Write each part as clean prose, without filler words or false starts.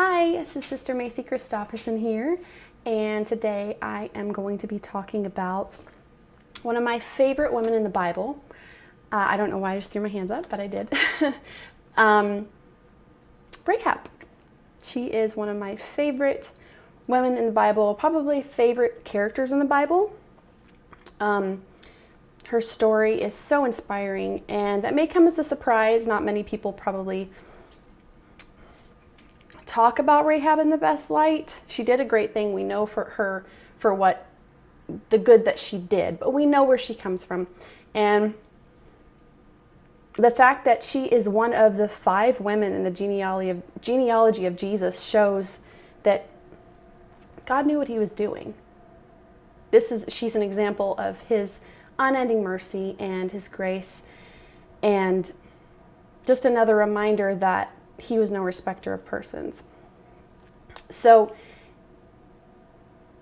Hi, this is Sister Macy Christoffersen here, and today I am going to be talking about one of my favorite women in the Bible. I don't know why I just threw my hands up, but I did. Rahab. She is one of my favorite women in the Bible, probably favorite characters in the Bible. Her story is so inspiring, and that may come as a surprise. Not many people probably talk about Rahab in the best light. She did a great thing. We know for what the good that she did, but we know where she comes from. And the fact that she is one of the 5 women in the genealogy of Jesus shows that God knew what he was doing. She's an example of his unending mercy and his grace, and just another reminder that he was no respecter of persons. So,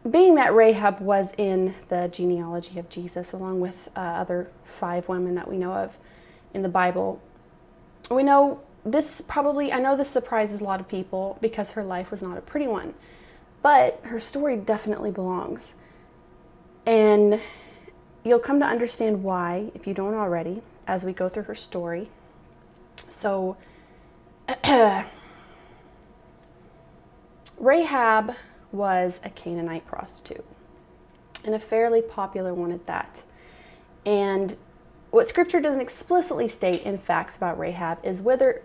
being that Rahab was in the genealogy of Jesus, along with other 5 women that we know of in the Bible, we know this I know this surprises a lot of people because her life was not a pretty one, but her story definitely belongs. And you'll come to understand why, if you don't already, as we go through her story. So, Rahab was a Canaanite prostitute, and a fairly popular one at that. And what Scripture doesn't explicitly state in facts about Rahab is whether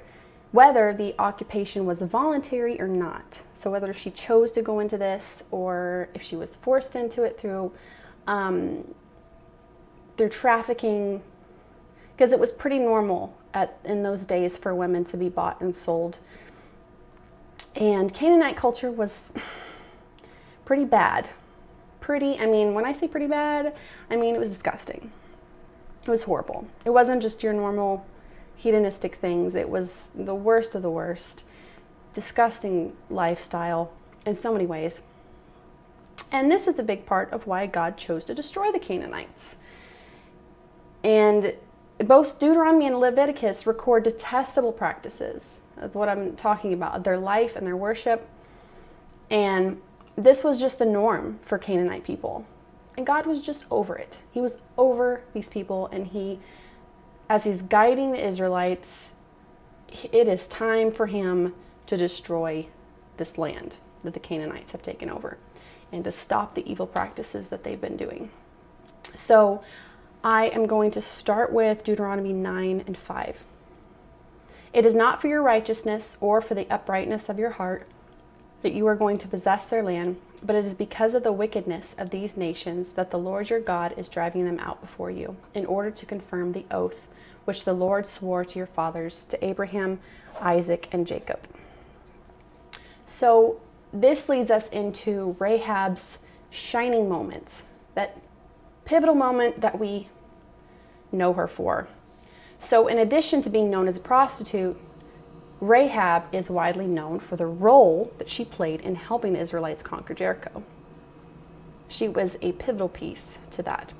the occupation was voluntary or not. So whether she chose to go into this or if she was forced into it through trafficking, because it was pretty normal in those days for women to be bought and sold. And Canaanite culture was pretty bad. When I say pretty bad, I mean it was disgusting. It was horrible. It wasn't just your normal hedonistic things. It was the worst of the worst. Disgusting lifestyle in so many ways. And this is a big part of why God chose to destroy the Canaanites. And both Deuteronomy and Leviticus record detestable practices of what I'm talking about, their life and their worship. And this was just the norm for Canaanite people. And God was just over it. He was over these people, and as he's guiding the Israelites, it is time for him to destroy this land that the Canaanites have taken over and to stop the evil practices that they've been doing. So I am going to start with Deuteronomy 9 and 5. It is not for your righteousness or for the uprightness of your heart that you are going to possess their land, but it is because of the wickedness of these nations that the Lord your God is driving them out before you, in order to confirm the oath which the Lord swore to your fathers, to Abraham, Isaac, and Jacob. So this leads us into Rahab's shining moment, that pivotal moment that we know her for. So in addition to being known as a prostitute, Rahab is widely known for the role that she played in helping the Israelites conquer Jericho. She was a pivotal piece to that.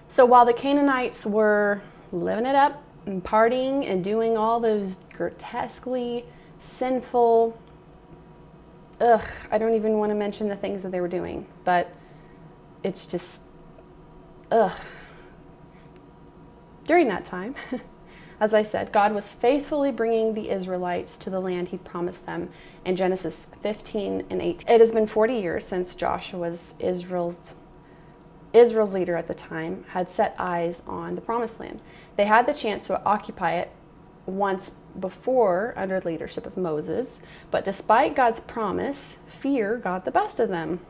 So while the Canaanites were living it up and partying and doing all those grotesquely sinful, I don't even want to mention the things that they were doing, but it's just, During that time, as I said, God was faithfully bringing the Israelites to the land he'd promised them in Genesis 15 and 18. It has been 40 years since Joshua was Israel's leader at the time, had set eyes on the promised land. They had the chance to occupy it once before under the leadership of Moses, but despite God's promise, fear got the best of them.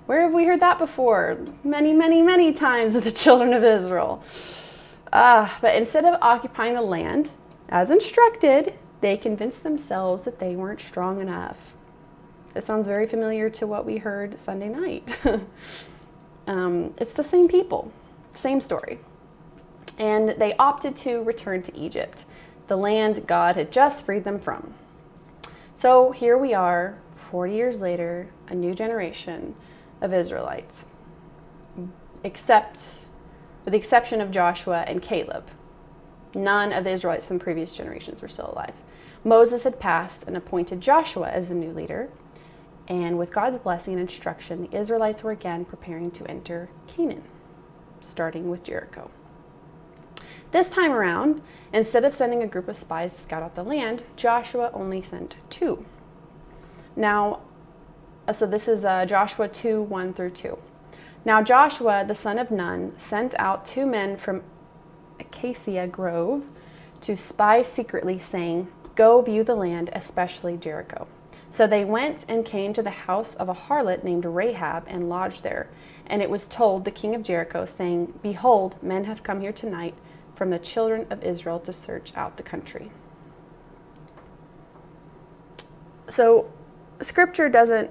Where have we heard that before? Many, many, many times with the children of Israel. But instead of occupying the land as instructed, they convinced themselves that they weren't strong enough. It sounds very familiar to what we heard Sunday night. It's the same people, same story. And they opted to return to Egypt, the land God had just freed them from. So here we are, 40 years later, a new generation of Israelites, with the exception of Joshua and Caleb. None of the Israelites from previous generations were still alive. Moses had passed and appointed Joshua as the new leader, and with God's blessing and instruction, the Israelites were again preparing to enter Canaan, starting with Jericho. This time around, instead of sending a group of spies to scout out the land, Joshua only sent 2. Now, so this is Joshua 2, 1 through 2. Now Joshua, the son of Nun, sent out 2 men from Acacia Grove to spy secretly, saying, "Go view the land, especially Jericho." So they went and came to the house of a harlot named Rahab and lodged there. And it was told the king of Jericho, saying, "Behold, men have come here tonight from the children of Israel to search out the country." So scripture doesn't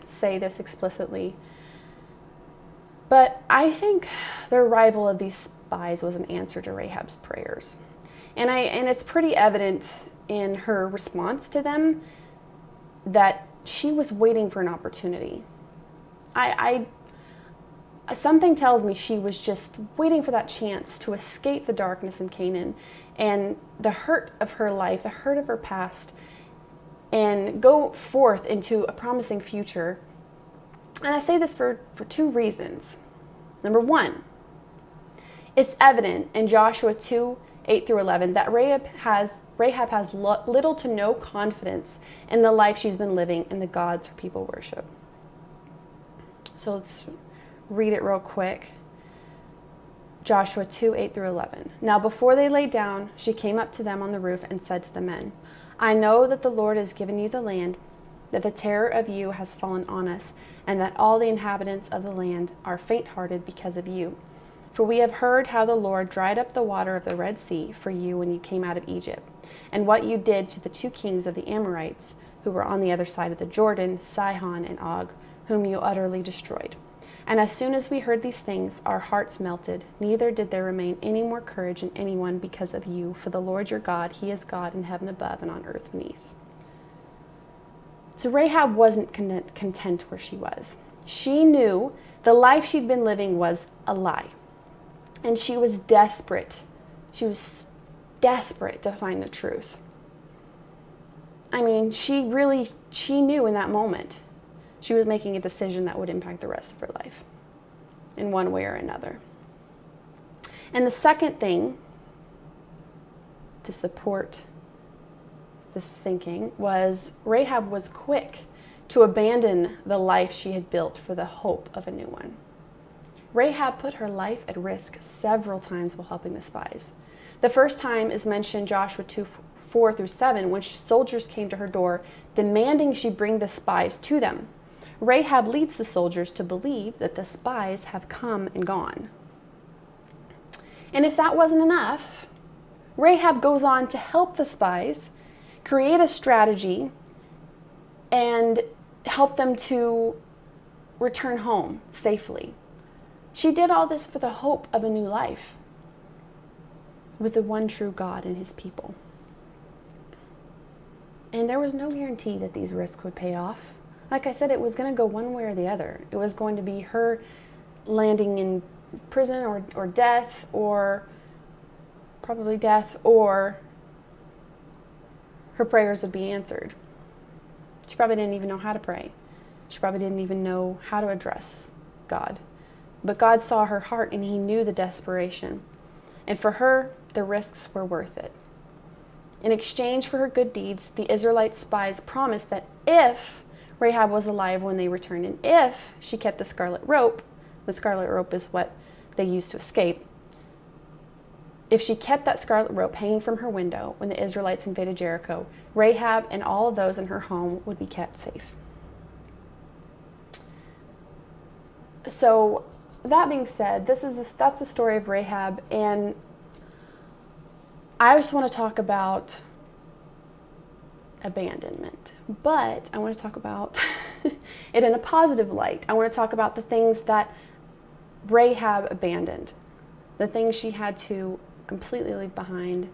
say this explicitly, but I think the arrival of these spies was an answer to Rahab's prayers. And it's pretty evident in her response to them that she was waiting for an opportunity. Something tells me she was just waiting for that chance to escape the darkness in Canaan and the hurt of her life, the hurt of her past, and go forth into a promising future. And I say this for 2 reasons. Number 1, it's evident in Joshua 2, 8 through 11 that Rahab has little to no confidence in the life she's been living and the gods her people worship. So let's read it real quick. Joshua 2, 8 through 11. Now before they lay down, she came up to them on the roof and said to the men, "I know that the Lord has given you the land, that the terror of you has fallen on us, and that all the inhabitants of the land are faint-hearted because of you. For we have heard how the Lord dried up the water of the Red Sea for you when you came out of Egypt, and what you did to the 2 kings of the Amorites who were on the other side of the Jordan, Sihon and Og, whom you utterly destroyed. And as soon as we heard these things, our hearts melted, neither did there remain any more courage in anyone because of you, for the Lord your God, he is God in heaven above and on earth beneath." So Rahab wasn't content where she was. She knew the life she'd been living was a lie. And she was desperate. She was desperate to find the truth. I mean, she knew in that moment she was making a decision that would impact the rest of her life in one way or another. And the second thing to support this thinking was Rahab was quick to abandon the life she had built for the hope of a new one. Rahab put her life at risk several times while helping the spies. The first time is mentioned Joshua 2, 4 through 7, when soldiers came to her door demanding she bring the spies to them. Rahab leads the soldiers to believe that the spies have come and gone. And if that wasn't enough, Rahab goes on to help the spies create a strategy and help them to return home safely. She did all this for the hope of a new life with the one true God and his people. And there was no guarantee that these risks would pay off. Like I said, it was going to go one way or the other. It was going to be her landing in prison or death, or probably death, or her prayers would be answered. She probably didn't even know how to pray. She probably didn't even know how to address God. But God saw her heart and he knew the desperation. And for her, the risks were worth it. In exchange for her good deeds, the Israelite spies promised that if Rahab was alive when they returned, and if she kept the scarlet rope is what they used to escape, if she kept that scarlet rope hanging from her window when the Israelites invaded Jericho, Rahab and all of those in her home would be kept safe. So that being said, that's the story of Rahab, and I just want to talk about abandonment, but I want to talk about it in a positive light. I want to talk about the things that Rahab abandoned, the things she had to completely leave behind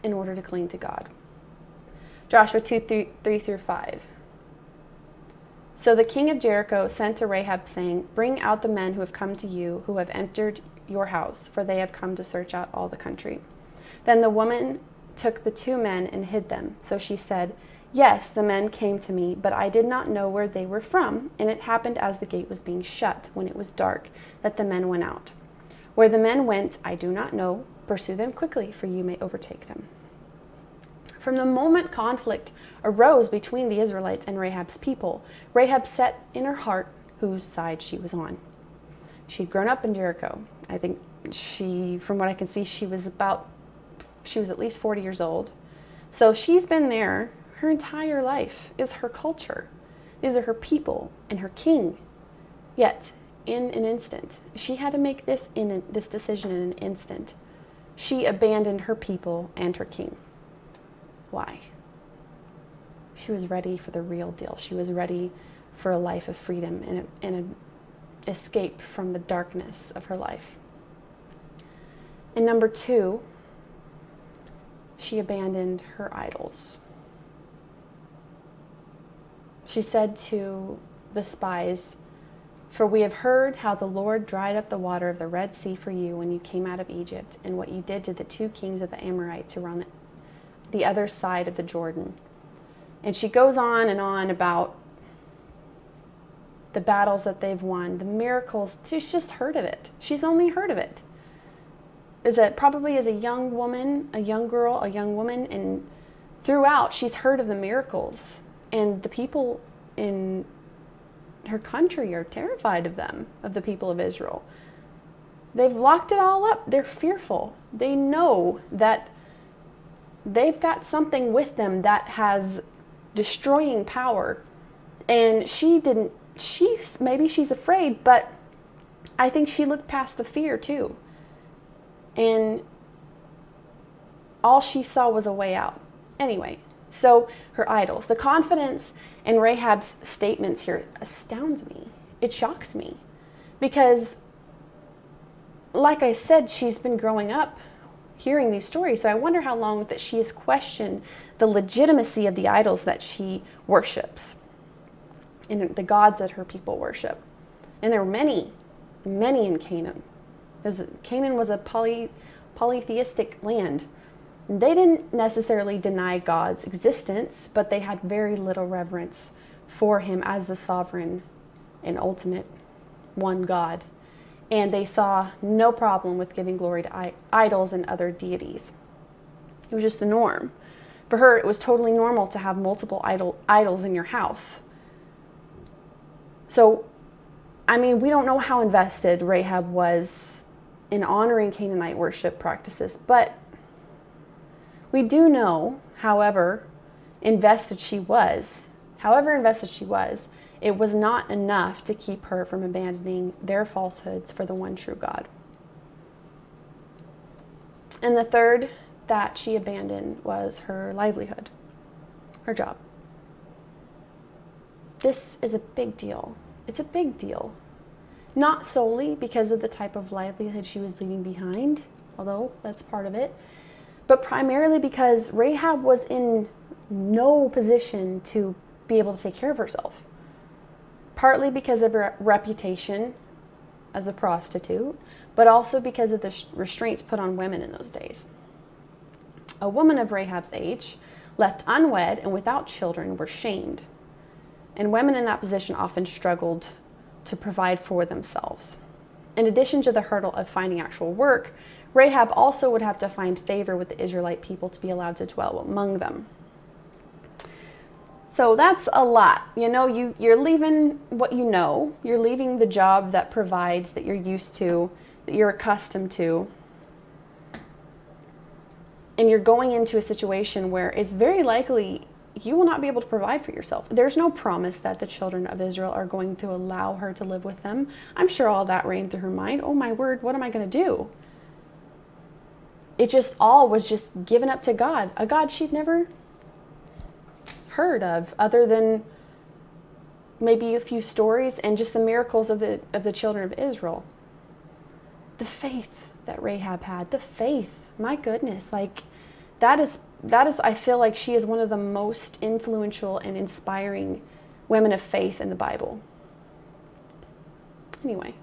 in order to cling to God. Joshua 2, 3 through 5. So the king of Jericho sent to Rahab, saying, "Bring out the men who have come to you, who have entered your house, for they have come to search out all the country." Then the woman took the 2 men and hid them. So she said, "Yes, the men came to me, but I did not know where they were from. And it happened as the gate was being shut, when it was dark, that the men went out. Where the men went, I do not know. Pursue them quickly, for you may overtake them." From the moment conflict arose between the Israelites and Rahab's people, Rahab set in her heart whose side she was on. She'd grown up in Jericho. I think from what I can see, she was at least 40 years old. So she's been there her entire life. Is her culture. These are her people and her king. Yet, in an instant, she had to make this decision in an instant. She abandoned her people and her king. Why? She was ready for the real deal. She was ready for a life of freedom and an escape from the darkness of her life. And number 2, she abandoned her idols. She said to the spies, "For we have heard how the Lord dried up the water of the Red Sea for you when you came out of Egypt, and what you did to the 2 kings of the Amorites who were on the other side of the Jordan." And she goes on and on about the battles that they've won, the miracles. She's just heard of it. She's only heard of it. Probably as a young woman, a young girl, a young woman, and throughout she's heard of the miracles. And the people in her country are terrified of them, of the people of Israel. They've locked it all up. They're fearful. They know that they've got something with them that has destroying power. And maybe she's afraid, but I think she looked past the fear too. And all she saw was a way out. Anyway, so her idols. The confidence in Rahab's statements here astounds me. It shocks me. Because, like I said, she's been growing up hearing these stories. So I wonder how long that she has questioned the legitimacy of the idols that she worships and the gods that her people worship. And there were many in Canaan. Canaan was a polytheistic land. They didn't necessarily deny God's existence, but they had very little reverence for him as the sovereign and ultimate one God. And they saw no problem with giving glory to idols and other deities. It was just the norm. For her, it was totally normal to have multiple idols in your house. So, we don't know how invested Rahab was in honoring Canaanite worship practices, but we do know, however invested she was, it was not enough to keep her from abandoning their falsehoods for the one true God. And the third that she abandoned was her livelihood, her job. This is a big deal. It's a big deal. Not solely because of the type of livelihood she was leaving behind, although that's part of it, but primarily because Rahab was in no position to be able to take care of herself. Partly because of her reputation as a prostitute, but also because of the restraints put on women in those days. A woman of Rahab's age, left unwed and without children, were shamed. And women in that position often struggled to provide for themselves. In addition to the hurdle of finding actual work, Rahab also would have to find favor with the Israelite people to be allowed to dwell among them. So that's a lot. You're leaving what you know. You're leaving the job that provides, that you're used to, that you're accustomed to. And you're going into a situation where it's very likely you will not be able to provide for yourself. There's no promise that the children of Israel are going to allow her to live with them. I'm sure all that ran through her mind. Oh my word, what am I going to do? It just all was just given up to God, a God she'd never heard of, other than maybe a few stories and just the miracles of the children of Israel. The faith that Rahab had, the faith, my goodness, that is, I feel like she is one of the most influential and inspiring women of faith in the Bible. Anyway,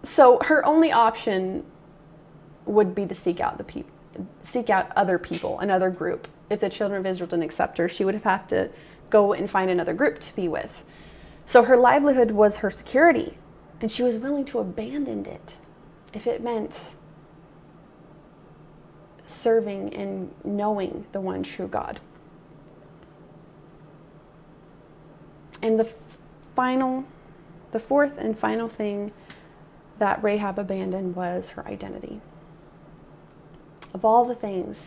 so her only option would be to seek out other people, another group. If the children of Israel didn't accept her, she would have had to go and find another group to be with. So her livelihood was her security, and she was willing to abandon it if it meant serving and knowing the one true God. And the fourth and final thing that Rahab abandoned was her identity. Of all the things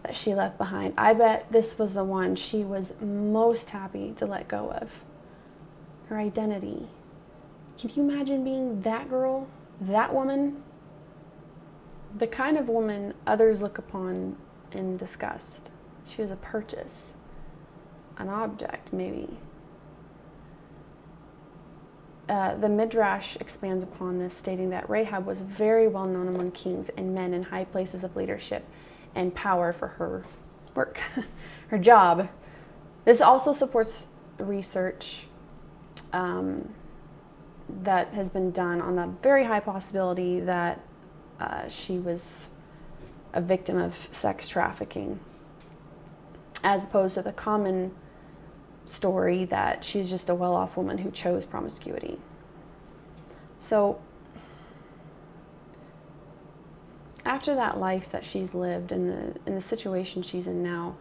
that she left behind, I bet this was the one she was most happy to let go of. Her identity. Can you imagine being that girl, that woman? The kind of woman others look upon in disgust. She was a purchase, an object, maybe. The Midrash expands upon this, stating that Rahab was very well known among kings and men in high places of leadership and power for her work, her job. This also supports research that has been done on the very high possibility that she was a victim of sex trafficking, as opposed to the common story that she's just a well-off woman who chose promiscuity. So after that life that she's lived and the situation she's in now,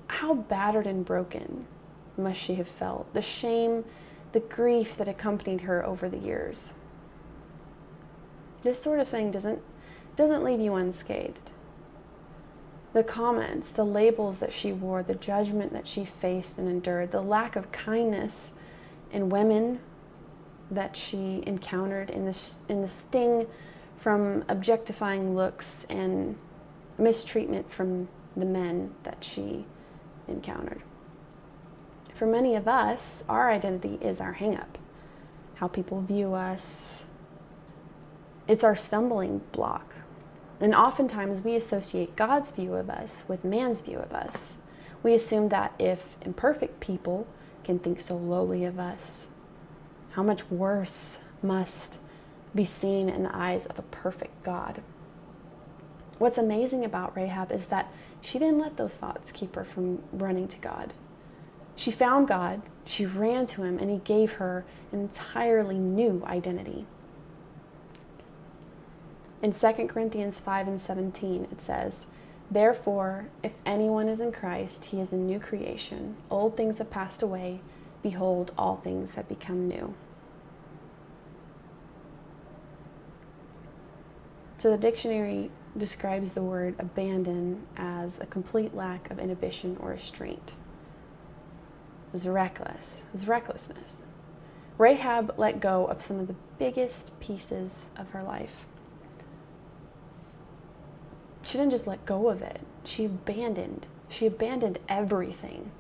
how battered and broken must she have felt? The shame, the grief that accompanied her over the years. This sort of thing doesn't leave you unscathed. The comments, the labels that she wore, the judgment that she faced and endured, the lack of kindness in women that she encountered, in the sting from objectifying looks and mistreatment from the men that she encountered. For many of us, our identity is our hang-up. How people view us. It's our stumbling block. And oftentimes we associate God's view of us with man's view of us. We assume that if imperfect people can think so lowly of us, how much worse must be seen in the eyes of a perfect God. What's amazing about Rahab is that she didn't let those thoughts keep her from running to God. She found God, she ran to him, and he gave her an entirely new identity. In 2 Corinthians 5:17, it says, "Therefore, if anyone is in Christ, he is a new creation. Old things have passed away. Behold, all things have become new." So the dictionary describes the word abandon as a complete lack of inhibition or restraint. It was reckless. It was recklessness. Rahab let go of some of the biggest pieces of her life. She didn't just let go of it. She abandoned everything.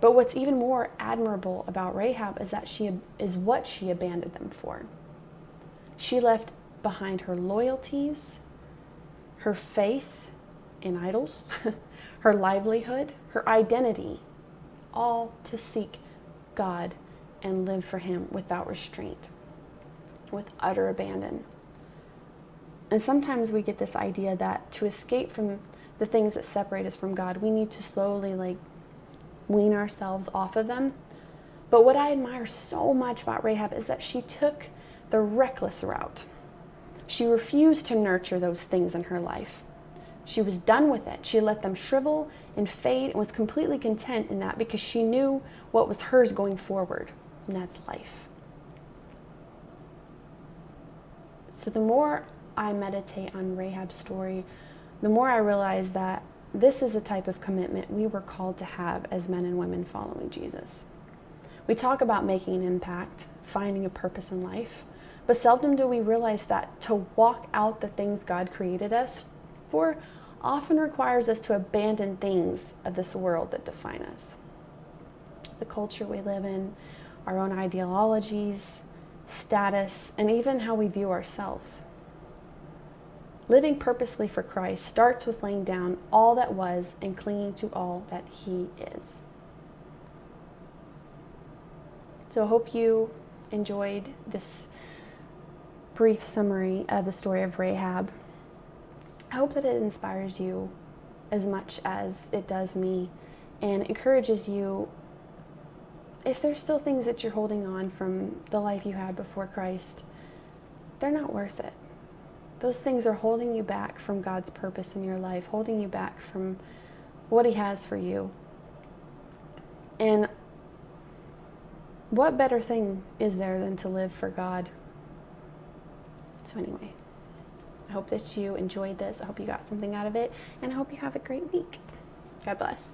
But what's even more admirable about Rahab is what she abandoned them for. She left behind her loyalties, her faith in idols, her livelihood, her identity, all to seek God and live for him without restraint, with utter abandon. And sometimes we get this idea that to escape from the things that separate us from God, we need to slowly wean ourselves off of them. But what I admire so much about Rahab is that she took the reckless route. She refused to nurture those things in her life. She was done with it. She let them shrivel and fade and was completely content in that because she knew what was hers going forward, and that's life. So the more I meditate on Rahab's story, the more I realize that this is the type of commitment we were called to have as men and women following Jesus. We talk about making an impact, finding a purpose in life, but seldom do we realize that to walk out the things God created us for often requires us to abandon things of this world that define us. The culture we live in, our own ideologies, status, and even how we view ourselves. Living purposely for Christ starts with laying down all that was and clinging to all that he is. So I hope you enjoyed this brief summary of the story of Rahab. I hope that it inspires you as much as it does me, and encourages you. If there's still things that you're holding on from the life you had before Christ, they're not worth it. Those things are holding you back from God's purpose in your life, holding you back from what He has for you. And what better thing is there than to live for God? So anyway, I hope that you enjoyed this. I hope you got something out of it, and I hope you have a great week. God bless.